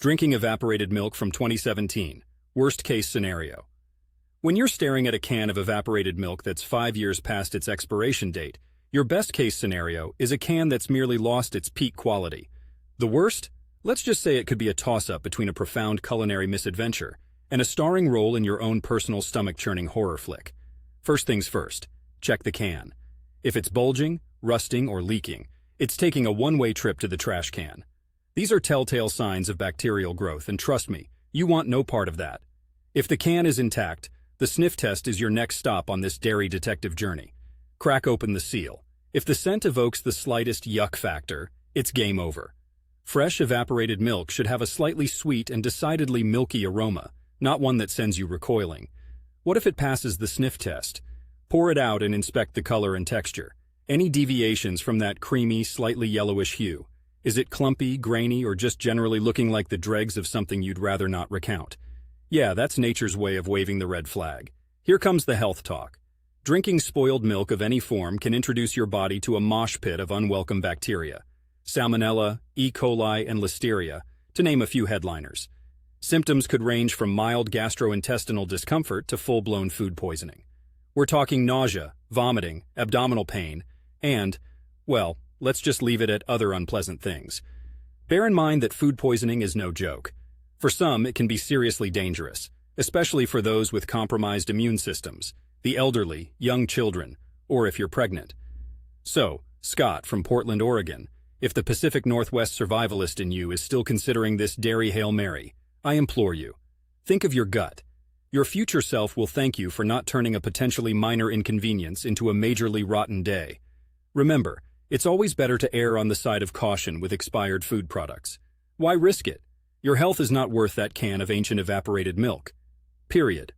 Drinking evaporated milk from 2017. Worst case scenario. When you're staring at a can of evaporated milk that's 5 years past its expiration date, your best case scenario is a can that's merely lost its peak quality. The worst? Let's just say it could be a toss-up between a profound culinary misadventure and a starring role in your own personal stomach-churning horror flick. First things first, check the can. If it's bulging, rusting, or leaking, it's taking a one-way trip to the trash can. These are telltale signs of bacterial growth, and trust me, you want no part of that. If the can is intact, the sniff test is your next stop on this dairy detective journey. Crack open the seal. If the scent evokes the slightest yuck factor, it's game over. Fresh evaporated milk should have a slightly sweet and decidedly milky aroma, not one that sends you recoiling. What if it passes the sniff test? Pour it out and inspect the color and texture. Any deviations from that creamy, slightly yellowish hue? Is it clumpy, grainy, or just generally looking like the dregs of something you'd rather not recount? Yeah, that's nature's way of waving the red flag. Here comes the health talk. Drinking spoiled milk of any form can introduce your body to a mosh pit of unwelcome bacteria. Salmonella, E. coli, and Listeria, to name a few headliners. Symptoms could range from mild gastrointestinal discomfort to full-blown food poisoning. We're talking nausea, vomiting, abdominal pain, and, well, let's just leave it at other unpleasant things. Bear in mind that food poisoning is no joke. For some, it can be seriously dangerous, especially for those with compromised immune systems, the elderly, young children, or if you're pregnant. So, Scott from Portland, Oregon, if the Pacific Northwest survivalist in you is still considering this dairy Hail Mary, I implore you, think of your gut. Your future self will thank you for not turning a potentially minor inconvenience into a majorly rotten day. Remember, it's always better to err on the side of caution with expired food products. Why risk it? Your health is not worth that can of ancient evaporated milk. Period.